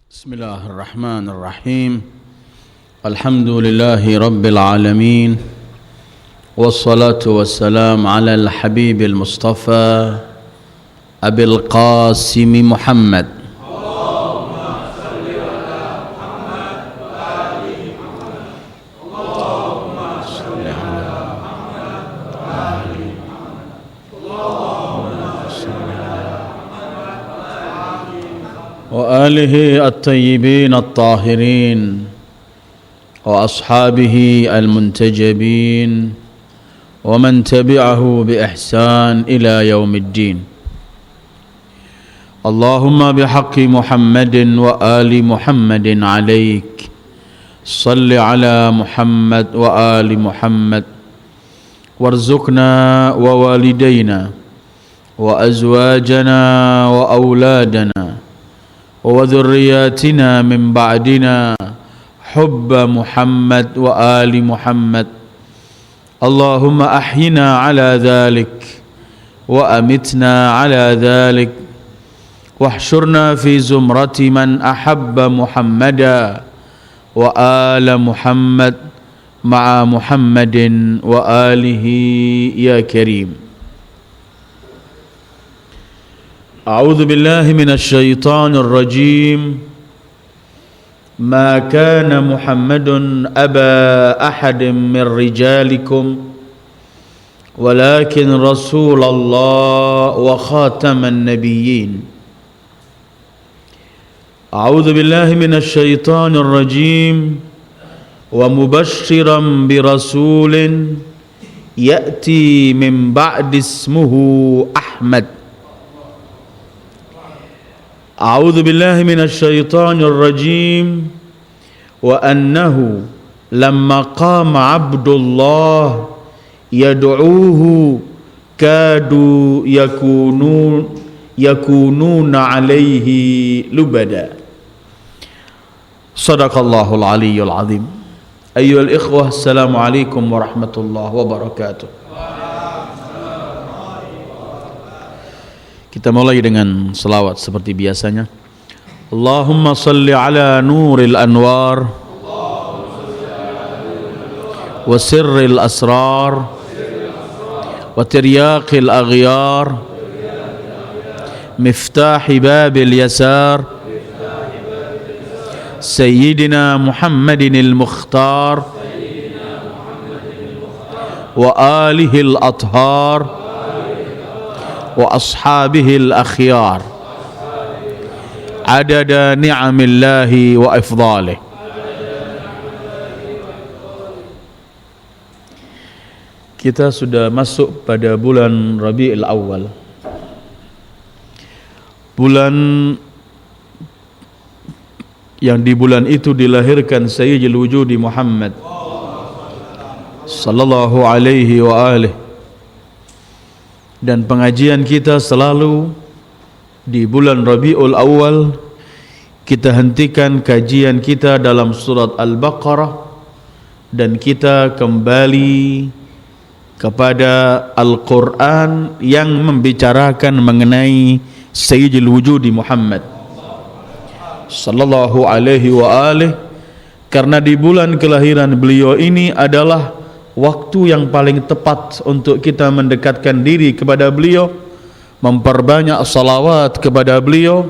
Bismillahirrahmanirrahim. Alhamdulillahi rabbil alamin. Wassalatu wassalam ala al-habibil mustafa Abil Qasim Muhammad. Allahumma salli ala Muhammad wa ali Muhammad. Allahumma salli ala Muhammad wa ali Muhammad. Allahumma salli ala Muhammad wa alihi at-tayyibin at-tahirin wa ashabihi al-muntajabin ومن تبعه بإحسان إلى يوم الدين. اللهم بحق محمد وآل محمد عليك صل على محمد وآل محمد وارزقنا ووالدينا وأزواجنا وأولادنا وذرياتنا من بعدنا حب محمد وآل محمد. اللهم أحينا على ذلك وأمتنا على ذلك واحشرنا في زمرة من أحب محمدا وآل محمد مع محمد وآله يا كريم. أعوذ بالله من الشيطان الرجيم. ما كان محمد أبا أحد من رجالكم ولكن رسول الله وخاتم النبيين. أعوذ بالله من الشيطان الرجيم. ومبشرا برسول يأتي من بعد اسمه أحمد. أعوذ بالله من الشيطان الرجيم. وأنه لما قام عبد الله يدعوه كادوا يكونون عليه لبدا. صدق الله العلي العظيم. أيها الإخوة السلام عليكم ورحمة الله وبركاته. Kita mulai dengan selawat seperti biasanya. Allahumma salli ala nuril anwar wa sirril asrar wa tiryaqil aghyar miftahi babil yasar Sayyidina Muhammadin al-Mukhtar wa alihil athhar wa ashabihil akhyar adada ni'amillahi wa ifdalih. Kita sudah masuk pada bulan Rabiul Awal, bulan yang di bulan itu dilahirkan Sayyidul Wujudi Muhammad sallallahu alaihi wa alihi. Dan pengajian kita selalu di bulan Rabiul Awal. Kita hentikan kajian kita dalam surat Al-Baqarah dan kita kembali kepada Al-Quran yang membicarakan mengenai Sayyidul Wujudi Muhammad sallallahu alaihi wa alihi. Karena di bulan kelahiran beliau ini adalah waktu yang paling tepat untuk kita mendekatkan diri kepada beliau, memperbanyak salawat kepada beliau,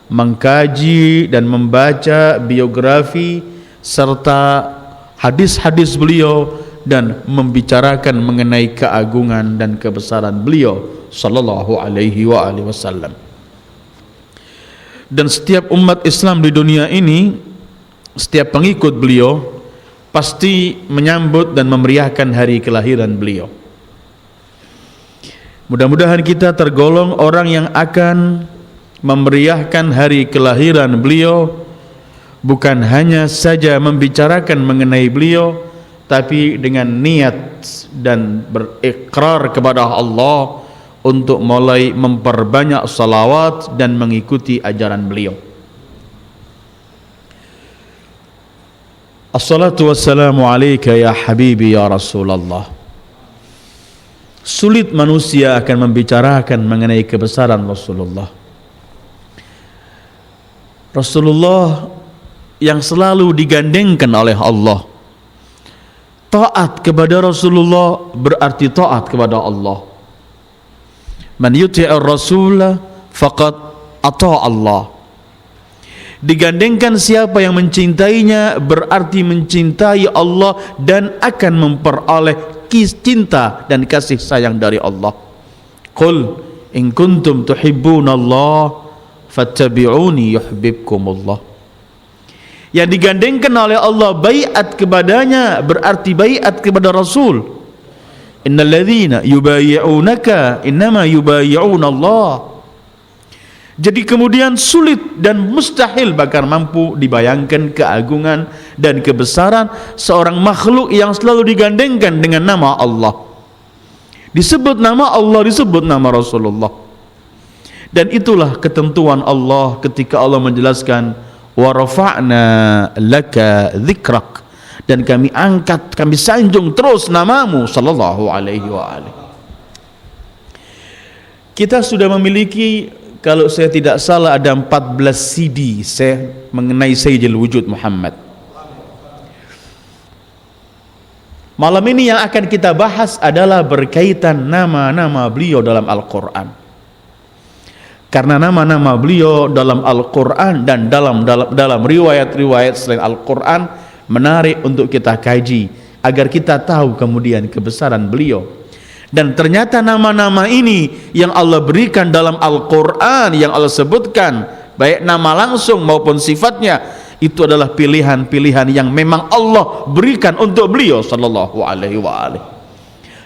mengkaji dan membaca biografi serta hadis-hadis beliau dan membicarakan mengenai keagungan dan kebesaran beliau sallallahu alaihi wa alihi wasallam. Dan setiap umat Islam di dunia ini, setiap pengikut beliau pasti menyambut dan memeriahkan hari kelahiran beliau. Mudah-mudahan kita tergolong orang yang akan memeriahkan hari kelahiran beliau, bukan hanya saja membicarakan mengenai beliau, tapi dengan niat dan berikrar kepada Allah untuk mulai memperbanyak salawat dan mengikuti ajaran beliau. Assalatu wassalamu alaika ya habibi ya Rasulullah. Sulit manusia akan membicarakan mengenai kebesaran Rasulullah. Rasulullah yang selalu digandengkan oleh Allah. Taat kepada Rasulullah berarti taat kepada Allah. Man yuti'ir Rasul faqad ata Allah. Digandengkan siapa yang mencintainya berarti mencintai Allah dan akan memperoleh cinta dan kasih sayang dari Allah. Qul in kuntum tuhibbunallah fattabi'uni yuhibbukumullah. Yang digandengkan oleh Allah baiat kepadanya berarti baiat kepada Rasul. Innal ladzina yubayyi'unaka innama yubayyi'una Allah. Jadi kemudian sulit dan mustahil bahkan mampu dibayangkan keagungan dan kebesaran seorang makhluk yang selalu digandengkan dengan nama Allah. Disebut nama Allah, disebut nama Rasulullah. Dan itulah ketentuan Allah ketika Allah menjelaskan wa rafa'na laka dzikrak, dan kami angkat, kami sanjung terus namamu sallallahu alaihi wa alihi. Kita sudah memiliki, kalau saya tidak salah ada 14 CD mengenai Sayyidil Wujud Muhammad. Malam ini yang akan kita bahas adalah berkaitan nama-nama beliau dalam Al-Quran. Karena nama-nama beliau dalam Al-Quran dan dalam riwayat-riwayat selain Al-Quran menarik untuk kita kaji agar kita tahu kemudian kebesaran beliau. Dan ternyata nama-nama ini yang Allah berikan dalam Al-Quran, yang Allah sebutkan baik nama langsung maupun sifatnya, itu adalah pilihan-pilihan yang memang Allah berikan untuk beliau sallallahu alaihi wa alihi.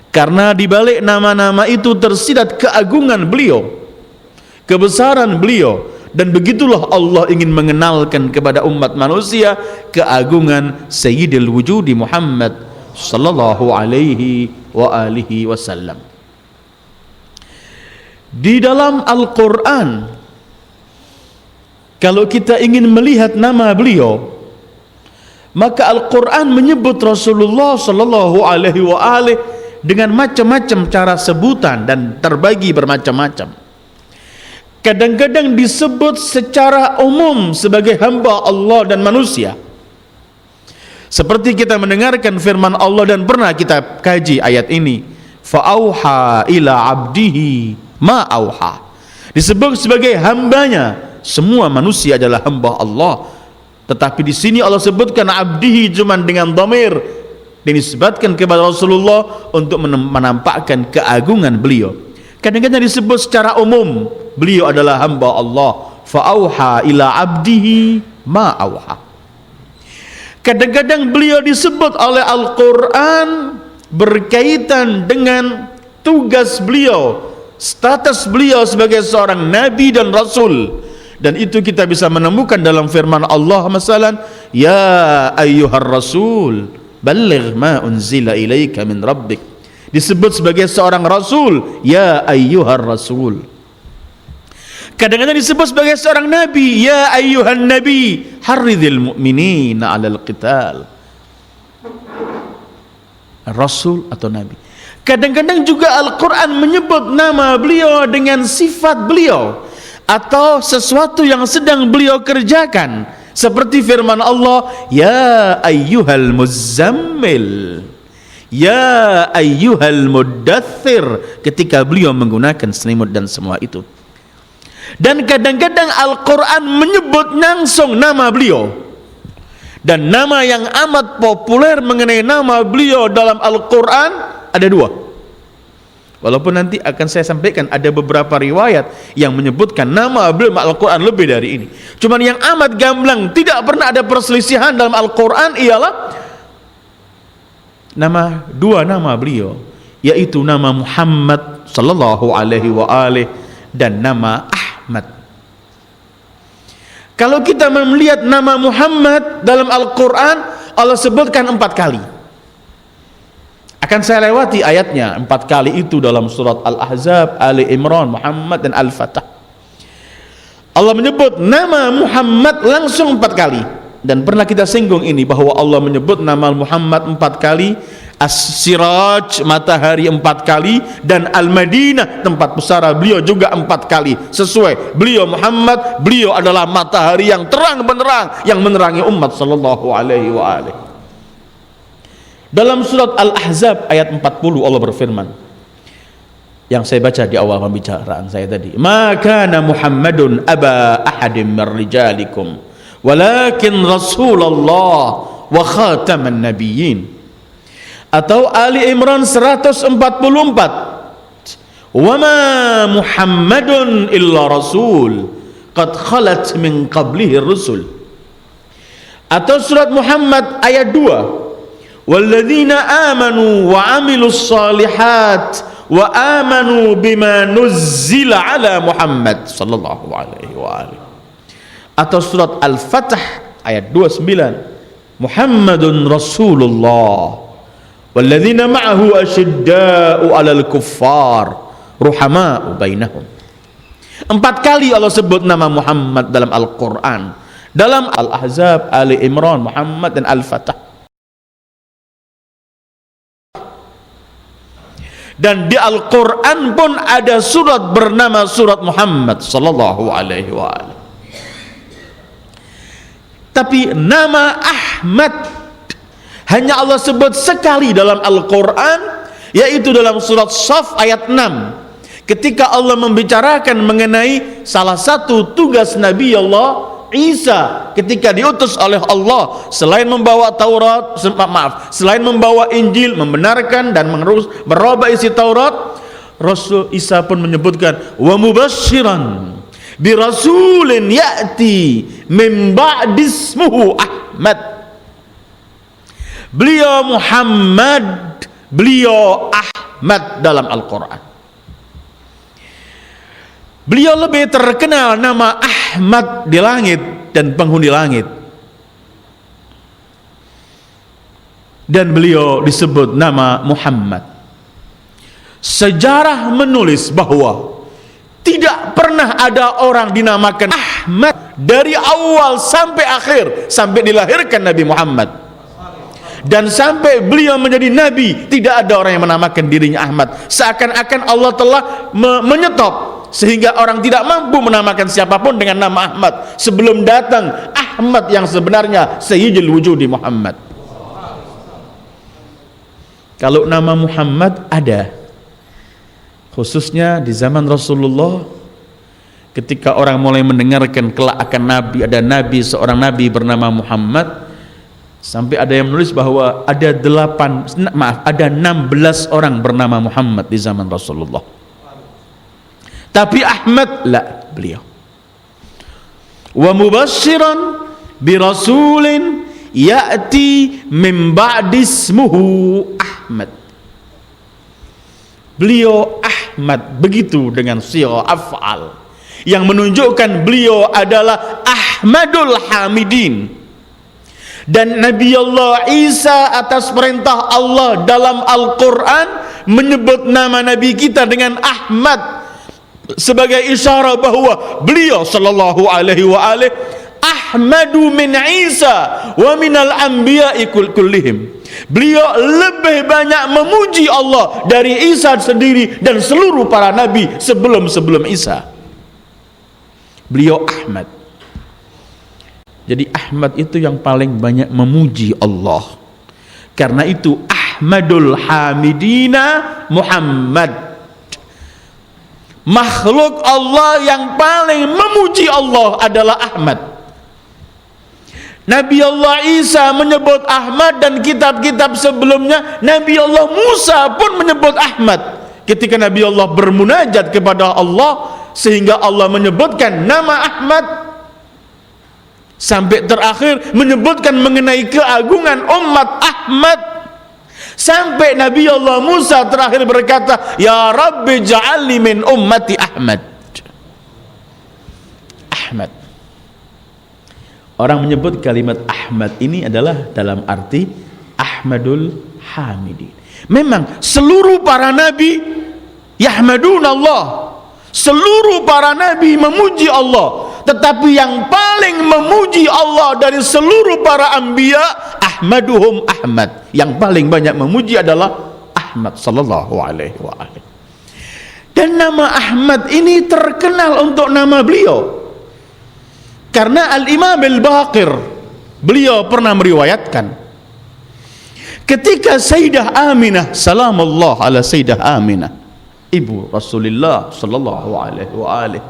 Karena di balik nama-nama itu tersirat keagungan beliau, kebesaran beliau, dan begitulah Allah ingin mengenalkan kepada umat manusia keagungan Sayyidil Wujudi Muhammad sallallahu alaihi wa alihi wasallam. Di dalam Al-Quran, kalau kita ingin melihat nama beliau, maka Al-Quran menyebut Rasulullah sallallahu alaihi wa alihi dengan macam-macam cara sebutan dan terbagi bermacam-macam. Kadang-kadang disebut secara umum sebagai hamba Allah dan manusia, seperti kita mendengarkan firman Allah dan pernah kita kaji ayat ini, fa'auha ila abdihi ma auha. Disebut sebagai hambanya. Semua manusia adalah hamba Allah, tetapi di sini Allah sebutkan abdihi cuma dengan dhamir, dinisbatkan kepada Rasulullah untuk menampakkan keagungan beliau. Kadang-kadang disebut secara umum, beliau adalah hamba Allah, fa'auha ila abdihi ma auha. Kadang-kadang beliau disebut oleh Al-Quran berkaitan dengan tugas beliau, status beliau sebagai seorang nabi dan rasul. Dan itu kita bisa menemukan dalam firman Allah, masalan, ya ayyuhar rasul balligh ma unzila ilaika min rabbik. Disebut sebagai seorang rasul, ya ayyuhar rasul. Kadang-kadang disebut sebagai seorang nabi, ya ayyuhan nabi harridhil mu'minina 'alal qital. Rasul atau nabi. Kadang-kadang juga Al-Quran menyebut nama beliau dengan sifat beliau atau sesuatu yang sedang beliau kerjakan, seperti firman Allah, ya ayyuhal muzammil, ya ayyuhal muddathir, ketika beliau menggunakan selimut dan semua itu. Dan kadang-kadang Al-Quran menyebut langsung nama beliau. Dan nama yang amat populer mengenai nama beliau dalam Al-Quran ada dua. Walaupun nanti akan saya sampaikan ada beberapa riwayat yang menyebutkan nama beliau Al-Quran lebih dari ini. Cuman yang amat gamblang, tidak pernah ada perselisihan dalam Al-Quran ialah dua nama beliau, yaitu nama Muhammad sallallahu alaihi wa alihi dan nama Ahmad. Kalau kita melihat nama Muhammad dalam Al-Quran, Allah sebutkan 4 kali. Akan saya lewati ayatnya. 4 kali itu dalam surat Al-Ahzab, Ali Imran, Muhammad dan Al-Fatah. Allah menyebut nama Muhammad langsung 4 kali. Dan pernah kita singgung ini, bahwa Allah menyebut nama Muhammad 4 kali As-Siraj, matahari 4 kali, dan Al-Madinah, tempat pusara beliau juga 4 kali. Sesuai beliau Muhammad, beliau adalah matahari yang terang benderang yang menerangi umat sallallahu alaihi wa alihi. Dalam surat Al-Ahzab ayat 40 Allah berfirman, yang saya baca di awal pembicaraan saya tadi, "Ma kana Muhammadun aba ahadim min rijalikum walakin Rasulullah wa khataman nabiyyin." Atau Ali Imran 144, "Wa ma Muhammadun illa rasul qad khalat min qablihi rusul." Atau surat Muhammad ayat 2, "Walladzina amanu wa amilus solihat wa amanu bima nuzzila ala Muhammad sallallahu alaihi wa alihi." Atau surat Al-Fath ayat 29, "Muhammadun Rasulullah walladzina ma'ahu asyidda'u 'alal kuffar ruhama'u bainahum." 4 kali Allah sebut nama Muhammad dalam Al-Quran, dalam Al-Ahzab, Ali Imran, Muhammad, dan Al-Fatah. Dan di Al-Quran pun ada surat bernama surat Muhammad sallallahu alaihi wa alihi. Tapi nama Ahmad hanya Allah sebut sekali dalam Al-Quran, yaitu dalam surat Shaf ayat 6, ketika Allah membicarakan mengenai salah satu tugas Nabi Allah Isa ketika diutus oleh Allah, selain membawa Taurat, selain membawa Injil, membenarkan dan merubah isi Taurat, Rasul Isa pun menyebutkan, "Wa mubasysyiran bi rasulin ya'ti min ba'di ismuhu Ahmad." Beliau Muhammad, beliau Ahmad dalam Al-Quran. Beliau lebih terkenal nama Ahmad di langit dan penghuni langit, dan beliau disebut nama Muhammad. Sejarah menulis bahwa tidak pernah ada orang dinamakan Ahmad dari awal sampai akhir, sampai dilahirkan Nabi Muhammad. Dan sampai beliau menjadi nabi, tidak ada orang yang menamakan dirinya Ahmad. Seakan-akan Allah telah menyetop, sehingga orang tidak mampu menamakan siapapun dengan nama Ahmad sebelum datang Ahmad yang sebenarnya Sayyidul Wujudi Muhammad. Kalau nama Muhammad ada, khususnya di zaman Rasulullah, ketika orang mulai mendengarkan kelak akan nabi, ada nabi, seorang nabi bernama Muhammad. Sampai ada yang menulis bahwa ada 16 orang bernama Muhammad di zaman Rasulullah. Tapi Ahmad la, beliau. Wa mubasysyiran bi rasulin ya'ti min ba'di ismuhu Ahmad. Beliau Ahmad, begitu dengan sighah af'al yang menunjukkan beliau adalah Ahmadul Hamidin. Dan Nabi Allah Isa atas perintah Allah dalam Al-Quran menyebut nama Nabi kita dengan Ahmad sebagai isyarat bahwa beliau sallallahu alaihi wa alihi Ahmadu min Isa wa minal anbiya'i kullihim. Beliau lebih banyak memuji Allah dari Isa sendiri dan seluruh para nabi sebelum Isa. Beliau Ahmad. Jadi Ahmad itu yang paling banyak memuji Allah. Karena itu Ahmadul Hamidina Muhammad. Makhluk Allah yang paling memuji Allah adalah Ahmad. Nabi Allah Isa menyebut Ahmad, dan kitab-kitab sebelumnya Nabi Allah Musa pun menyebut Ahmad ketika Nabi Allah bermunajat kepada Allah, sehingga Allah menyebutkan nama Ahmad. Sampai terakhir menyebutkan mengenai keagungan umat Ahmad, sampai Nabi Allah Musa terakhir berkata, "Ya Rabbi ja'alni min ummati Ahmad." Ahmad. Orang menyebut kalimat Ahmad ini adalah dalam arti Ahmadul Hamidin. Memang seluruh para nabi yahmadun Allah, seluruh para nabi memuji Allah, tetapi yang paling memuji Allah dari seluruh para anbiya ahmaduhum Ahmad. Yang paling banyak memuji adalah Ahmad sallallahu alaihi wasallam. Dan nama Ahmad ini terkenal untuk nama beliau, karena Al-Imam Al-Baqir, beliau pernah meriwayatkan ketika Sayyidah Aminah, salamullah ala Sayyidah Aminah, ibu Rasulullah sallallahu alaihi wasallam,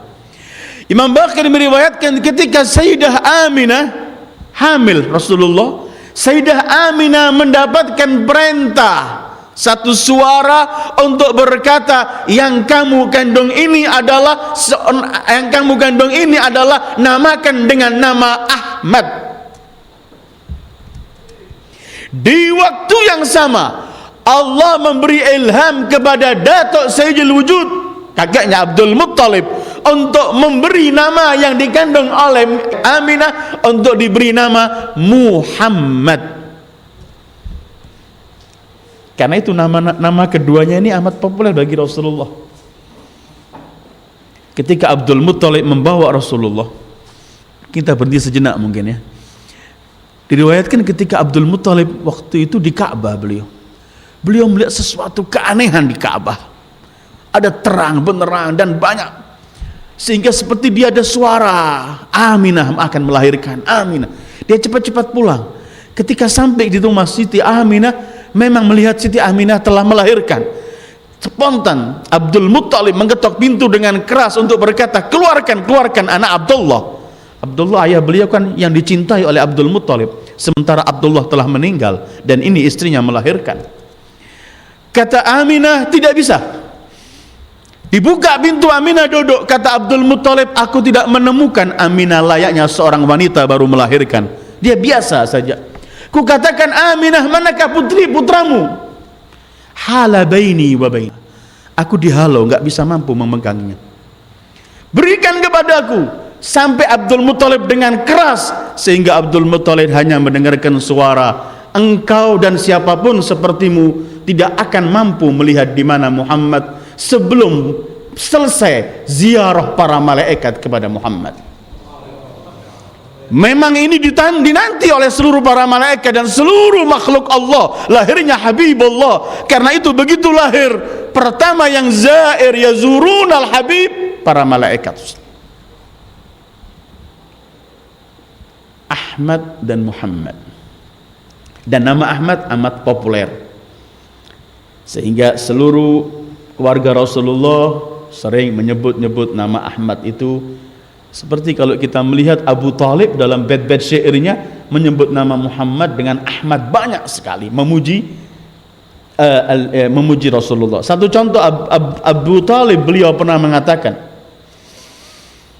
Imam Baqir meriwayatkan ketika Sayyidah Aminah hamil Rasulullah, Sayyidah Aminah mendapatkan perintah, satu suara untuk berkata, yang kamu kandung ini adalah namakan dengan nama Ahmad. Di waktu yang sama Allah memberi ilham kepada Datuk Sayyidul Wujud, kakeknya Abdul Muttalib, untuk memberi nama yang dikandung oleh Aminah, untuk diberi nama Muhammad. Karena itu nama keduanya ini amat populer bagi Rasulullah. Ketika Abdul Muttalib membawa Rasulullah, kita berhenti sejenak mungkin ya. Diriwayatkan ketika Abdul Muttalib waktu itu di Ka'bah, beliau melihat sesuatu keanehan di Ka'bah. Ada terang benerang dan banyak, sehingga seperti dia ada suara, Aminah akan melahirkan, Aminah. Dia cepat-cepat pulang. Ketika sampai di rumah Siti Aminah, memang melihat Siti Aminah telah melahirkan. Spontan Abdul Muttalib mengetok pintu dengan keras untuk berkata, keluarkan anak Abdullah. Abdullah ayah beliau kan yang dicintai oleh Abdul Muttalib, sementara Abdullah telah meninggal dan ini istrinya melahirkan. Kata Aminah, tidak bisa. Dibuka pintu, Aminah duduk. Kata Abdul Muttalib, aku tidak menemukan Aminah layaknya seorang wanita baru melahirkan, dia biasa saja. Ku katakan, Aminah, manakah putramu? Hala baini wa baini, aku dihalau, enggak bisa mampu memegangnya. Berikan kepadaku. Sampai Abdul Muttalib dengan keras, sehingga Abdul Muttalib hanya mendengarkan suara, engkau dan siapapun sepertimu tidak akan mampu melihat di mana Muhammad sebelum selesai ziarah para malaikat kepada Muhammad. Memang ini dinanti oleh seluruh para malaikat dan seluruh makhluk Allah, lahirnya Habibullah. Karena itu begitu lahir, pertama yang zair yazurun al-habib, para malaikat. Ahmad dan Muhammad. Dan nama Ahmad amat populer, sehingga seluruh keluarga Rasulullah sering menyebut-nyebut nama Ahmad itu. Seperti kalau kita melihat Abu Talib dalam bait-bait syairnya menyebut nama Muhammad dengan Ahmad, banyak sekali memuji Rasulullah. Satu contoh, Abu Talib, beliau pernah mengatakan,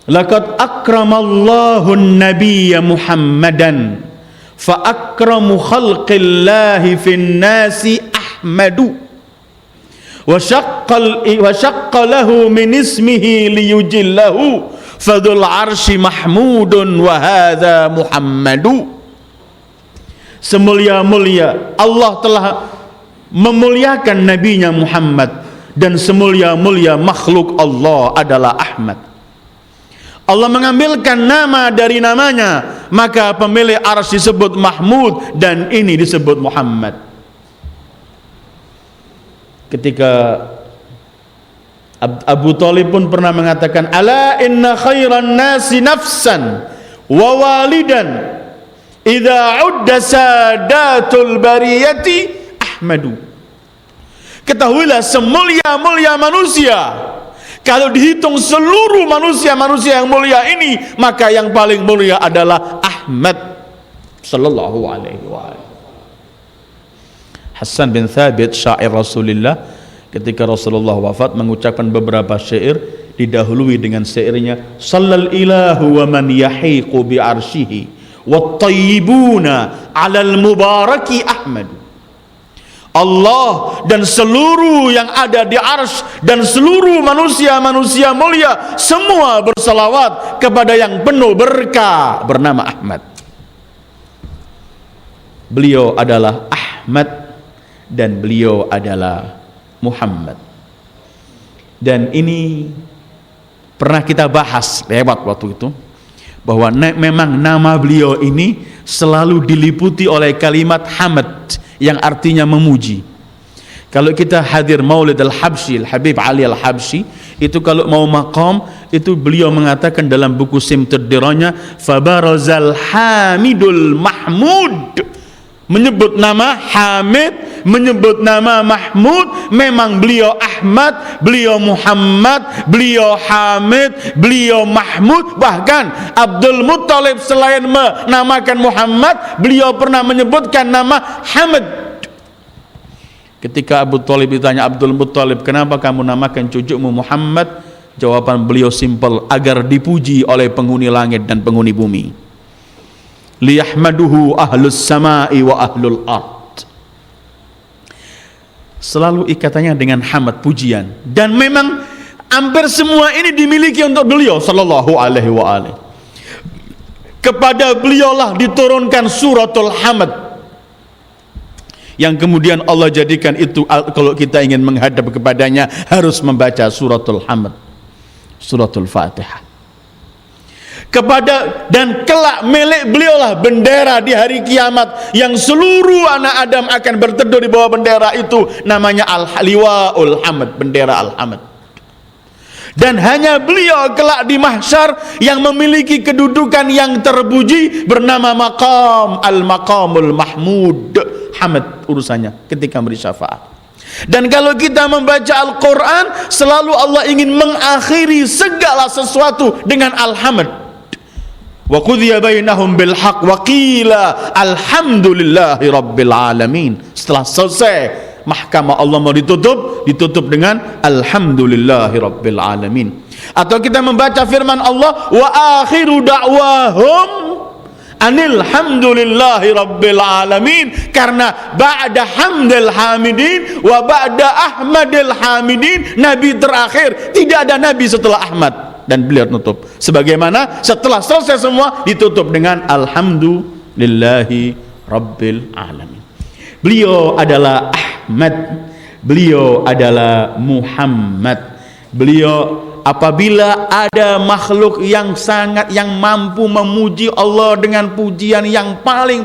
laqad akramallahu an-nabiyya Muhammadan fa akramu khalqillahi fin nasi Ahmadu wa syaqqa lahu min ismihi liyujillahu fadul arshi mahmudun wa hadha Muhammadu. Semulia-mulia Allah telah memuliakan nabinya Muhammad, dan semulia-mulia makhluk Allah adalah Ahmad. Allah mengambilkan nama dari namanya, maka pemilik arsy disebut Mahmud dan ini disebut Muhammad. Ketika Abu Talib pun pernah mengatakan, ala inna khairan nasi nafsan wa walidan idza udda sadatul bariyati Ahmadu. Ketahuilah, semulia-mulia manusia, kalau dihitung seluruh manusia yang mulia ini, maka yang paling mulia adalah Ahmad sallallahu alaihi wasallam. Hasan bin Thabit, syair Rasulullah, ketika Rasulullah wafat mengucapkan beberapa syair, didahului dengan syairnya, sallal ilahu wa man yahiqu bi arsyihi wat tayyibuna 'alal mubaraki Ahmad. Allah dan seluruh yang ada di arsy dan seluruh manusia mulia semua bersalawat kepada yang penuh berkah bernama Ahmad. Beliau adalah Ahmad dan beliau adalah Muhammad. Dan ini pernah kita bahas lewat waktu itu, bahwa memang nama beliau ini selalu diliputi oleh kalimat hamd yang artinya memuji. Kalau kita hadir Maulid Al-Habsyi, Al-Habib Ali Al-Habsyi, itu kalau mau maqam, itu beliau mengatakan dalam buku Simtud Diranya, fabarazal hamidul mahmud, menyebut nama Hamid, menyebut nama Mahmud. Memang beliau Ahmad, beliau Muhammad, beliau Hamid, beliau Mahmud. Bahkan Abdul Muttalib selain menamakan Muhammad, beliau pernah menyebutkan nama Hamid. Ketika Abu Thalib ditanya, Abdul Muttalib, kenapa kamu namakan cucumu Muhammad? Jawaban beliau simpel, agar dipuji oleh penghuni langit dan penghuni bumi. Liyahmaduhu ahlus samai wa ahlul ard. Selalu ikatannya dengan hamd, pujian. Dan memang hampir semua ini dimiliki untuk beliau sallallahu alaihi wa alihi. Kepada beliaulah diturunkan suratul hamd, yang kemudian Allah jadikan itu, kalau kita ingin menghadap kepadanya harus membaca suratul hamd, suratul Fatihah. Dan kelak milik beliaulah bendera di hari kiamat, yang seluruh anak Adam akan berteduh di bawah bendera itu, namanya Al-Liwaul Hamd, bendera Al-Hamd. Dan hanya beliau kelak di mahsyar yang memiliki kedudukan yang terpuji, bernama maqam Al-Maqamul Mahmud. Hamd urusannya ketika beri syafaat. Dan kalau kita membaca Al-Quran, selalu Allah ingin mengakhiri segala sesuatu dengan Al-Hamd. Wa qudhiya bainahum bil haqq wa qila alhamdulillahi rabbil alamin. Setelah selesai mahkamah Allah mau ditutup dengan alhamdulillahi rabbil alamin. Atau kita membaca firman Allah, wa akhiru da'wahum anil hamdulillahi rabbil alamin, karena ba'da hamdil hamidin wa ba'da ahmadil hamidin, nabi terakhir, tidak ada nabi setelah Ahmad. Dan beliau tutup sebagaimana setelah selesai semua ditutup dengan alhamdulillahi rabbil alamin. Beliau adalah Ahmad, beliau adalah Muhammad. Beliau, apabila ada makhluk yang mampu memuji Allah dengan pujian yang paling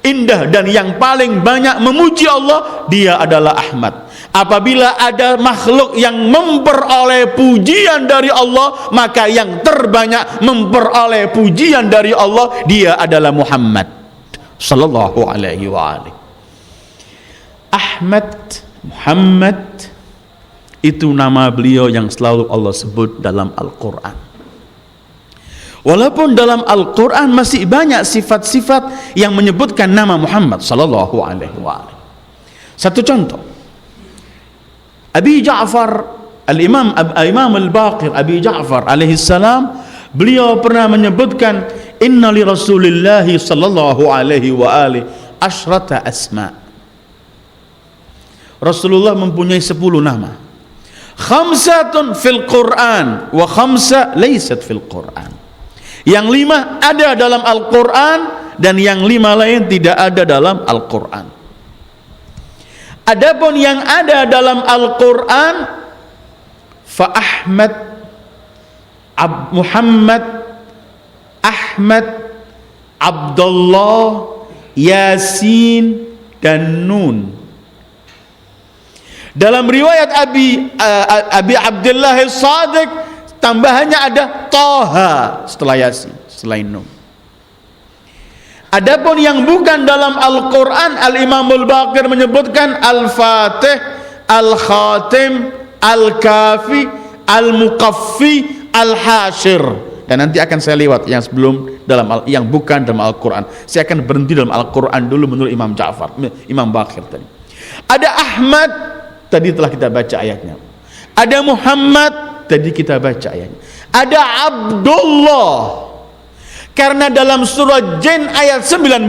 indah dan yang paling banyak memuji Allah, dia adalah Ahmad. Apabila ada makhluk yang memperoleh pujian dari Allah, maka yang terbanyak memperoleh pujian dari Allah, dia adalah Muhammad sallallahu alaihi wa alihi. Ahmad, Muhammad, itu nama beliau yang selalu Allah sebut dalam Al-Quran. Walaupun dalam Al-Quran masih banyak sifat-sifat yang menyebutkan nama Muhammad sallallahu alaihi wa alihi. Satu contoh, Abi Ja'far Al-Imam Al-Baqir Abi Ja'far alaihi salam, beliau pernah menyebutkan, inna li Rasulillahi sallallahu alaihi wa alihi asyrata asma. Rasulullah mempunyai 10 nama. Khamsatun fil Quran wa khamsa laysat fil Quran. Yang 5 ada dalam Al-Quran dan yang 5 lain tidak ada dalam Al-Quran. Adapun yang ada dalam Al-Quran, fa Ahmad, Muhammad, Ahmad, Abdullah, Yasin, dan Nun. Dalam riwayat Abi Abdullah As-Sadiq, tambahannya ada Taha setelah Yasin, selain Nun. Adapun yang bukan dalam Al-Quran, Al-Imamul Baqir menyebutkan Al-Fatih, Al-Khatim, Al-Kafi, Al-Muqaffi, Al-Hashir. Dan nanti akan saya lewat yang sebelum yang bukan dalam Al-Quran. Saya akan berhenti dalam Al-Quran dulu menurut Imam Baqir tadi. Ada Ahmad, tadi telah kita baca ayatnya. Ada Muhammad, tadi kita baca ayatnya. Ada Abdullah, karena dalam surah Jin ayat 19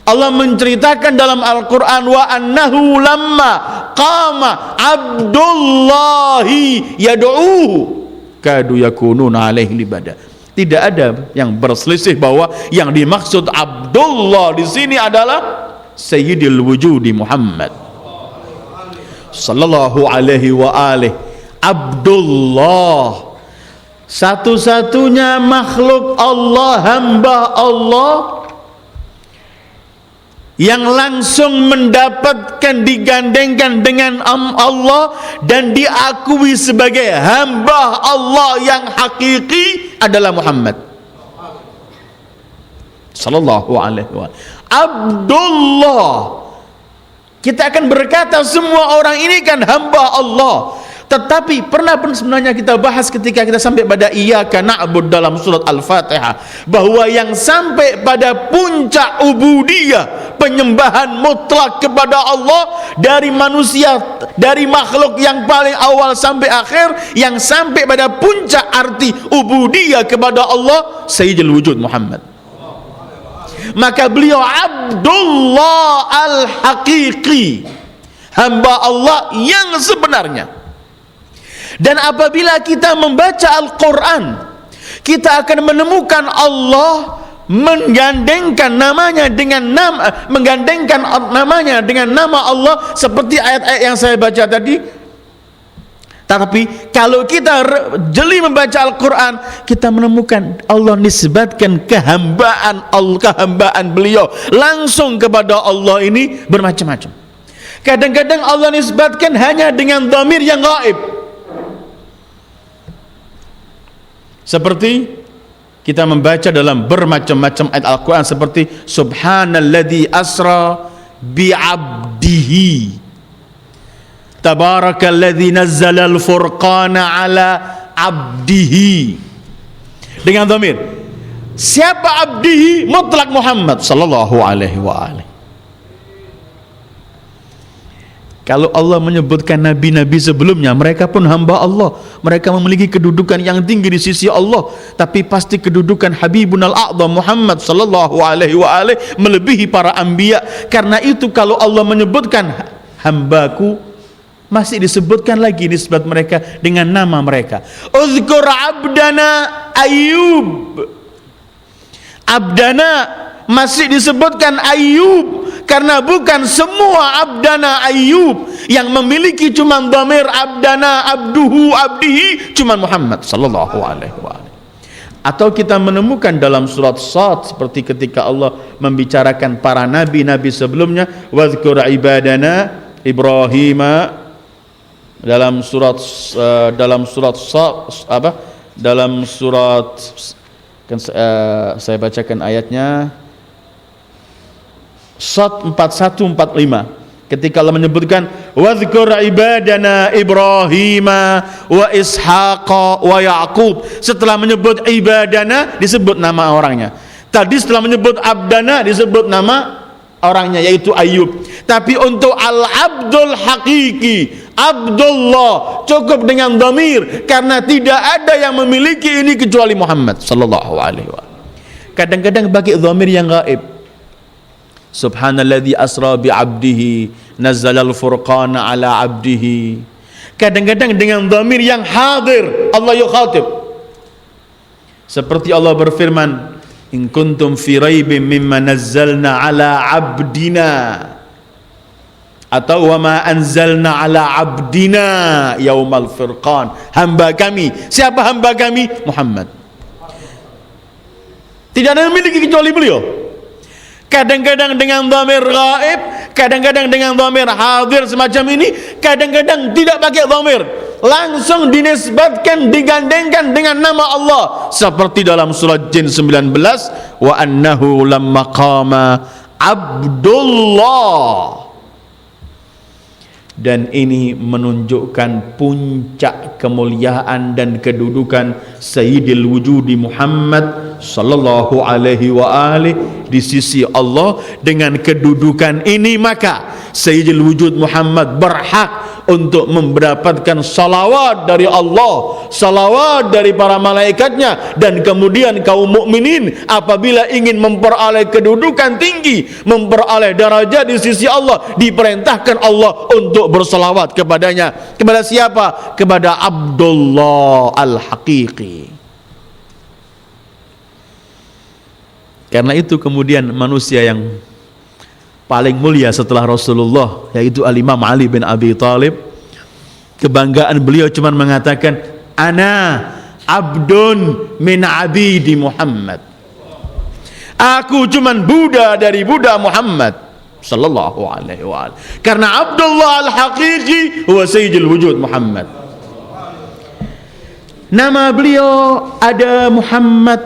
Allah menceritakan dalam Al-Quran, wa annahu lamma qama Abdullahi yad'uhu kadu yakununa alaihi libada. Tidak ada yang berselisih bahwa yang dimaksud Abdullah di sini adalah Sayyidil Wujudi Muhammad sallallahu alaihi wa alihi. Abdullah, satu-satunya makhluk Allah, hamba Allah yang langsung mendapatkan digandengkan dengan Allah dan diakui sebagai hamba Allah yang hakiki adalah Muhammad sallallahu alaihi wasallam. Abdullah. Kita akan berkata semua orang ini kan hamba Allah. Tetapi pernah pun sebenarnya kita bahas ketika kita sampai pada iyyaka na'budu dalam surat Al-Fatihah, bahwa yang sampai pada puncak ubudiyah, penyembahan mutlak kepada Allah dari manusia, dari makhluk yang paling awal sampai akhir, yang sampai pada puncak arti ubudiyah kepada Allah, Sayyidul Wujud Muhammad. Maka beliau Abdullah al-Haqiqi, hamba Allah yang sebenarnya. Dan apabila kita membaca Al-Quran, kita akan menemukan Allah menggandengkan namanya dengan nama Allah seperti ayat-ayat yang saya baca tadi. Tapi kalau kita jeli membaca Al-Quran, kita menemukan Allah nisbatkan kehambaan beliau langsung kepada Allah ini bermacam-macam. Kadang-kadang Allah nisbatkan hanya dengan dhamir yang gaib, seperti kita membaca dalam bermacam-macam ayat Al-Quran, seperti subhanalladzi asra bi'abdihi, tabarakalladzi nazzala al-furqana ala abdihi, dengan dhamir. Siapa abdihi? Mutlak Muhammad sallallahu alaihi wa alihi. Kalau Allah menyebutkan nabi-nabi sebelumnya, mereka pun hamba Allah, mereka memiliki kedudukan yang tinggi di sisi Allah, tapi pasti kedudukan Habibunal A'zam Muhammad sallallahu alaihi wa alihi melebihi para anbiya. Karena itu kalau Allah menyebutkan hambaku, masih disebutkan lagi nisbat mereka dengan nama mereka. Uzkur abdana Ayyub. Abdana masih disebutkan Ayyub, karena bukan semua abdana Ayyub yang memiliki cuma dhamir abdana, abduhu, abdihi, cuma Muhammad sallallahu alaihi wasallam. Atau kita menemukan dalam surat Sad, seperti ketika Allah membicarakan para nabi-nabi sebelumnya, wazkur ibadana Ibrahim, dalam surat saya bacakan ayatnya Sad 41-45, ketika Allah menyebutkan wazkur ibadana Ibrahim wa Ishaq wa Yaqub. Setelah menyebut ibadana disebut nama orangnya. Tadi setelah menyebut abdana disebut nama orangnya, yaitu Ayyub. Tapi untuk al-abdul haqiqi, Abdullah, cukup dengan dhamir, karena tidak ada yang memiliki ini kecuali Muhammad sallallahu alaihi wasallam. Kadang-kadang pakai dhamir yang gaib, subhanalladzi asra bi 'abdihi nazzalal furqana ala 'abdihi. Kadang-kadang dengan dhamir yang hadir, Allah yukhatib, seperti Allah berfirman, in kuntum fi raibin mimma nazzalna ala 'abdina, atau wa ma anzalna ala 'abdina yaumal furqan. Hamba kami. Siapa hamba kami? Muhammad. Tidak ada yang memiliki kecuali beliau. Kadang-kadang dengan dhamir ghaib, kadang-kadang dengan dhamir hadir semacam ini, kadang-kadang tidak pakai dhamir, langsung dinisbatkan, digandengkan dengan nama Allah, seperti dalam surat Jin 19, wa annahu lamma qama Abdullah. Dan ini menunjukkan puncak kemuliaan dan kedudukan Sayyidil Wujudi Muhammad sallallahu alaihi wa alihi di sisi Allah. Dengan kedudukan ini maka Sayyidil Wujud Muhammad berhak untuk mendapatkan salawat dari Allah, salawat dari para malaikatnya, dan kemudian kaum mukminin apabila ingin memperoleh kedudukan tinggi, memperoleh darajat di sisi Allah, diperintahkan Allah untuk bersalawat kepadanya. Kepada siapa? Kepada Abdullah al-Haqiqi. Karena itu kemudian manusia yang paling mulia setelah Rasulullah, yaitu Al-Imam Ali bin Abi Thalib, kebanggaan beliau cuma mengatakan, ana abdun min abidi Muhammad, aku cuma budak dari budak Muhammad. sallallahu alaihi wa alihi. Karena Abdullah al-haqiqi huwa sayyidul wujud Muhammad. Nama beliau ada Muhammad,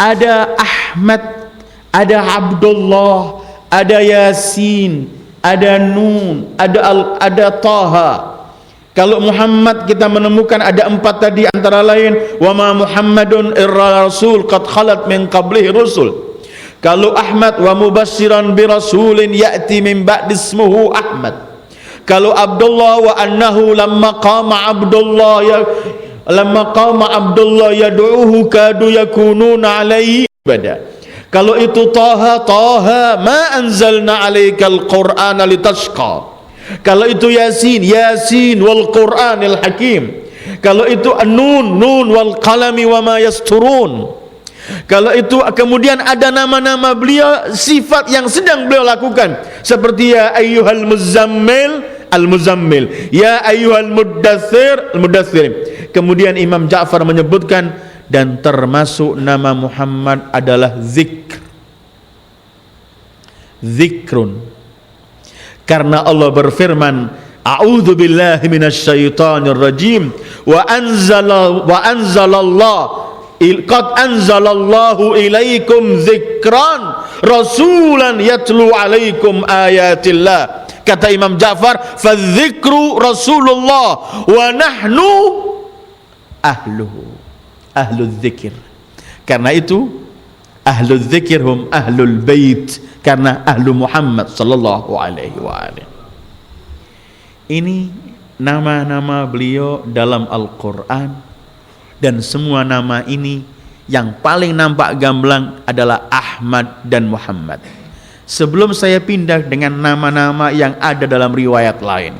ada Ahmad, ada Abdullah, ada Yasin, ada Nun, ada Taha. Kalau Muhammad kita menemukan ada 4 tadi, antara lain wa ma Muhammadun illa rasul qad khalat min qablihi rusul. Kalau Ahmad wa mubassiran bi rasulin ya'ti min ba'di ismuhu Ahmad. Kalau Abdullah wa annahu lamma qama Abdullah yad'uhu kadu yakununa alaihi ibada. Kalau itu Taha ma anzalna alaikal qur'ana litashqa. Kalau itu Yasin wal Qur'anil Hakim. Kalau itu Nun wal qalami wa ma yasturun. Kalau itu kemudian ada nama-nama beliau, sifat yang sedang beliau lakukan, seperti ya ayyuhal muzammil, al-muzammil, ya ayyuhal muddathir, al-muddathir. Kemudian Imam Ja'far menyebutkan, dan termasuk nama Muhammad adalah zikrun. Karena Allah berfirman, a'udzu billahi minasyaitonir rajim, wa qad anzalallahu ilaikum dzikran rasulan yatlu alaikum ayatillah. Kata Imam Ja'far, fadzikru Rasulullah wa nahnu ahlul dzikir. Karena itu ahlul dzikir hum ahlul bait, karena ahlu Muhammad sallallahu alaihi wa alihi. Ini nama-nama beliau dalam Al-Quran, dan semua nama ini yang paling nampak gamblang adalah Ahmad dan Muhammad. Sebelum saya pindah dengan nama-nama yang ada dalam riwayat lain,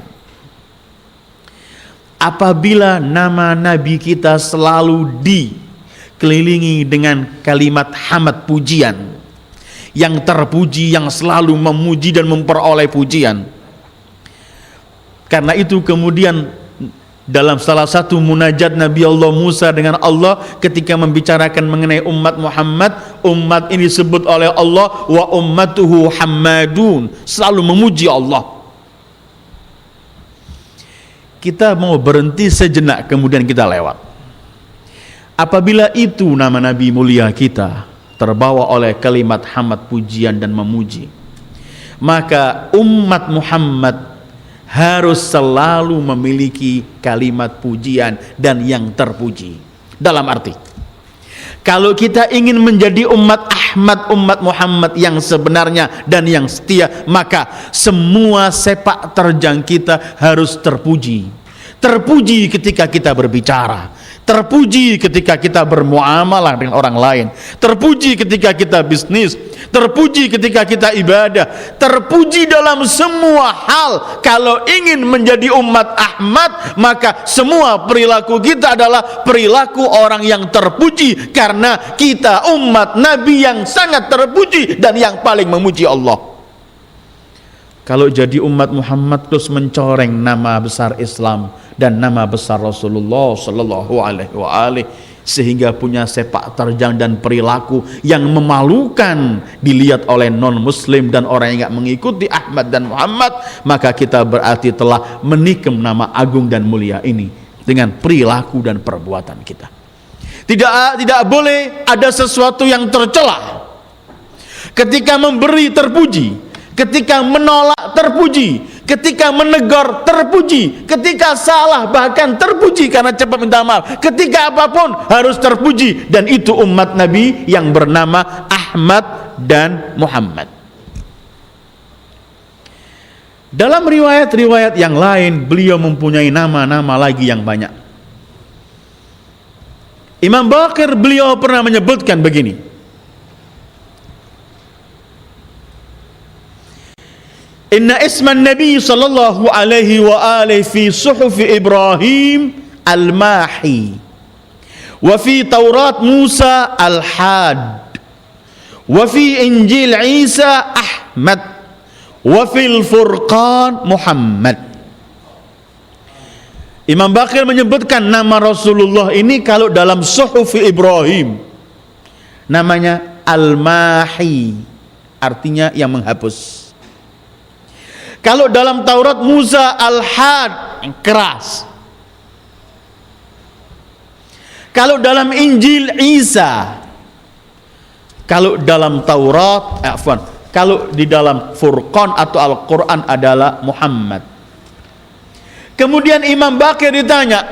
apabila nama Nabi kita selalu dikelilingi dengan kalimat hamd, pujian, yang terpuji, yang selalu memuji dan memperoleh pujian. Karena itu kemudian dalam salah satu munajat Nabi Allah Musa dengan Allah ketika membicarakan mengenai umat Muhammad, umat ini disebut oleh Allah wa ummatuhu hammadun, selalu memuji Allah. Kita mau berhenti sejenak kemudian kita lewat. Apabila itu nama Nabi mulia kita terbawa oleh kalimat hamd, pujian dan memuji, maka umat Muhammad harus selalu memiliki kalimat pujian dan yang terpuji. Dalam arti, kalau kita ingin menjadi umat Ahmad, umat Muhammad yang sebenarnya dan yang setia, maka semua sepak terjang kita harus terpuji. Terpuji ketika kita berbicara, terpuji ketika kita bermuamalah dengan orang lain, terpuji ketika kita bisnis, terpuji ketika kita ibadah, terpuji dalam semua hal. Kalau ingin menjadi umat Ahmad, maka semua perilaku kita adalah perilaku orang yang terpuji, karena kita umat Nabi yang sangat terpuji dan yang paling memuji Allah. Kalau jadi umat Muhammad terus mencoreng nama besar Islam dan nama besar Rasulullah sallallahu alaihi wa alihi, sehingga punya sepak terjang dan perilaku yang memalukan dilihat oleh non muslim dan orang yang enggak mengikuti Ahmad dan Muhammad, maka kita berarti telah menikam nama agung dan mulia ini dengan perilaku dan perbuatan kita. Tidak boleh ada sesuatu yang tercela. Ketika memberi terpuji, ketika menolak terpuji, ketika menegur terpuji, ketika salah bahkan terpuji karena cepat minta maaf, ketika apapun harus terpuji. Dan itu umat Nabi yang bernama Ahmad dan Muhammad. Dalam riwayat-riwayat yang lain beliau mempunyai nama-nama lagi yang banyak. Imam Baqir beliau pernah menyebutkan begini, inna isman Nabi sallallahu alaihi wa alihi fi suhufi Ibrahim al-Mahi, wa fi Taurat Musa al-Had, wa fi Injil Isa Ahmad, wa fil Furqan Muhammad. Imam Baqir menyebutkan nama Rasulullah ini kalau dalam suhufi Ibrahim namanya al-Mahi, artinya yang menghapus. Kalau dalam Taurat Musa al-had, yang keras. Kalau dalam Injil Isa. Kalau dalam Taurat, kalau di dalam Furqan atau Al-Quran adalah Muhammad. Kemudian Imam Baqir ditanya,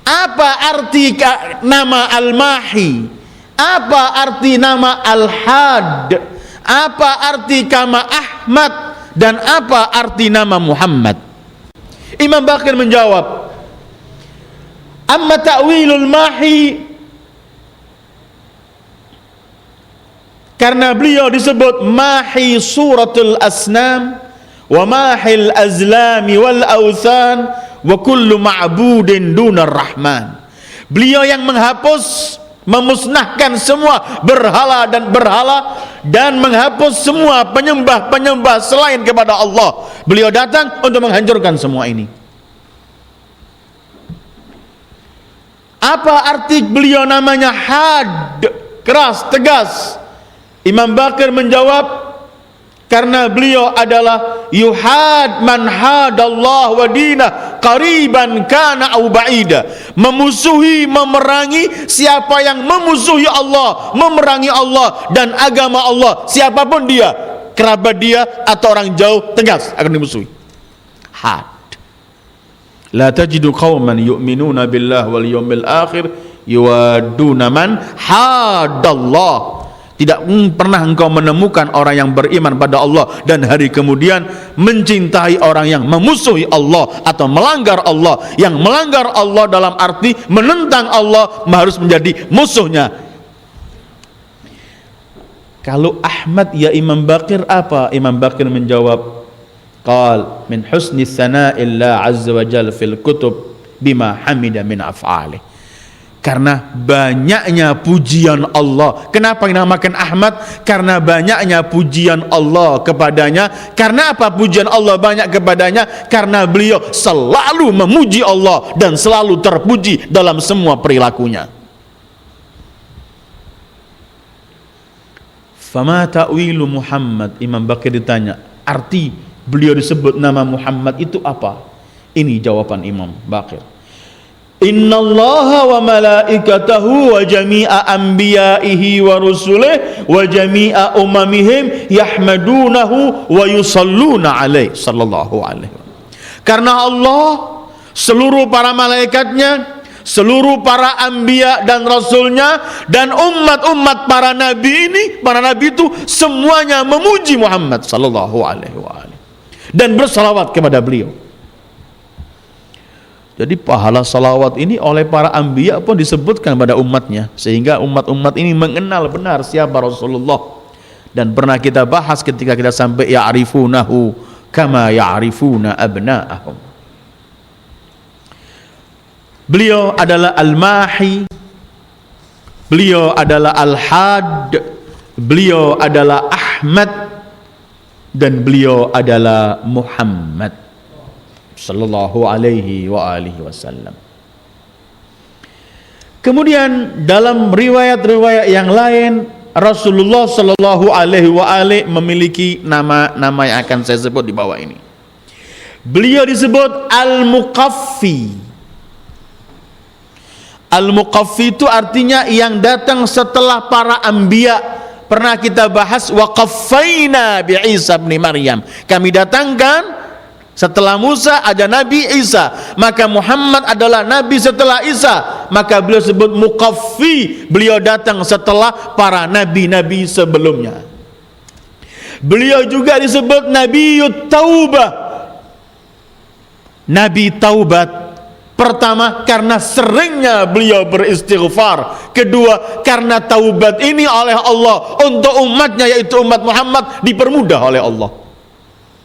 apa arti nama Al-Mahi? Apa arti nama Al-Had? Apa arti nama Ahmad? Dan apa arti nama Muhammad? Imam Baqir menjawab, amma ta'wilul mahi, karena beliau disebut mahi suratul asnam wa mahil azlami wal awthan wa kullu ma'budin dunar rahman. Beliau yang menghapus, memusnahkan semua berhala dan menghapus semua penyembah-penyembah selain kepada Allah. Beliau datang untuk menghancurkan semua ini. Apa arti beliau namanya had, keras, tegas? Imam Baqir menjawab, karena beliau adalah yuhad man hadallah wa dinah qariban kana au ba'ida, memusuhi, memerangi siapa yang memusuhi Allah, memerangi Allah dan agama Allah, siapapun dia, kerabat dia atau orang jauh, tegas akan dimusuhi. Had. La tajidu qauman yu'minuna billah wal yawmil akhir yuwaduna man hadallah. Tidak pernah engkau menemukan orang yang beriman pada Allah dan hari kemudian mencintai orang yang memusuhi Allah atau melanggar Allah. Yang melanggar Allah dalam arti menentang Allah harus menjadi musuhnya. Kalau Ahmad ya Imam Baqir apa? Imam Baqir menjawab, qal min husni tsana'illah azza wa jalla fil kutub bima hamida min af'alih. Karena banyaknya pujian Allah. Kenapa dinamakan Ahmad? Karena banyaknya pujian Allah kepadanya. Karena apa pujian Allah banyak kepadanya? Karena beliau selalu memuji Allah dan selalu terpuji dalam semua perilakunya. Fama ta'wilu Muhammad? Imam Baqir ditanya, arti beliau disebut nama Muhammad itu apa? Ini jawaban Imam Baqir. Innallaha wa malaikatahu wa jami'a anbiya'ihi wa rusulih wa jami'a umamihim yahmadunahu wa yusalluna alaih sallallahu alaihi. Karena Allah, seluruh para malaikatnya, seluruh para anbiya dan rasulnya, dan umat-umat para nabi ini, para nabi itu semuanya memuji Muhammad sallallahu alaihi wa alihi dan bersalawat kepada beliau. Jadi pahala salawat ini oleh para anbiya pun disebutkan pada umatnya, sehingga umat-umat ini mengenal benar siapa Rasulullah. Dan pernah kita bahas ketika kita sampai ya'rifunahu kama ya'rifuna abna'ahum. Beliau adalah Al-Mahi, beliau adalah Al-Had, beliau adalah Ahmad, dan beliau adalah Muhammad sallallahu alaihi wa alihi wasallam. Kemudian dalam riwayat-riwayat yang lain, Rasulullah sallallahu alaihi wa alihi memiliki nama-nama yang akan saya sebut di bawah ini. Beliau disebut Al-Muqaffi. Al-Muqaffi itu artinya yang datang setelah para anbiya. Pernah kita bahas wa qaffaina bi Isa bin Maryam. Kami datangkan setelah Musa ada Nabi Isa, maka Muhammad adalah Nabi setelah Isa, maka beliau sebut Muqaffi. Beliau datang setelah para nabi-nabi sebelumnya. Beliau juga disebut Nabiyut Taubah, Nabi Taubat. Pertama, karena seringnya beliau beristighfar. Kedua, karena taubat ini oleh Allah untuk umatnya, yaitu umat Muhammad, dipermudah oleh Allah.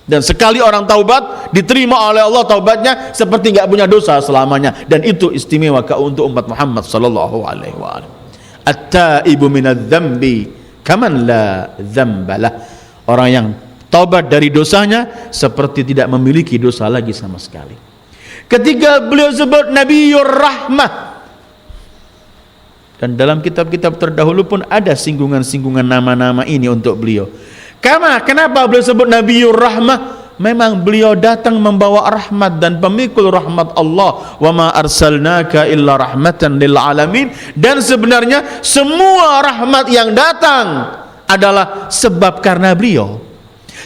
Dan sekali orang taubat, diterima oleh Allah taubatnya seperti nggak punya dosa selamanya. Dan itu istimewa untuk umat Muhammad sallallahu alaihi wasallam. At-taibu minadz-dzambi kaman la dzambalah. Orang yang taubat dari dosanya seperti tidak memiliki dosa lagi sama sekali. Ketiga, beliau sebut Nabiyur Rahmah. Dan dalam kitab-kitab terdahulu pun ada singgungan-singgungan nama-nama ini untuk beliau. Kenapa beliau sebut Nabiyur Rahmah? memang beliau datang membawa rahmat dan pemikul rahmat Allah. Wa ma arsalnaka illa rahmatan lil alamin. Dan sebenarnya semua rahmat yang datang adalah sebab karena beliau.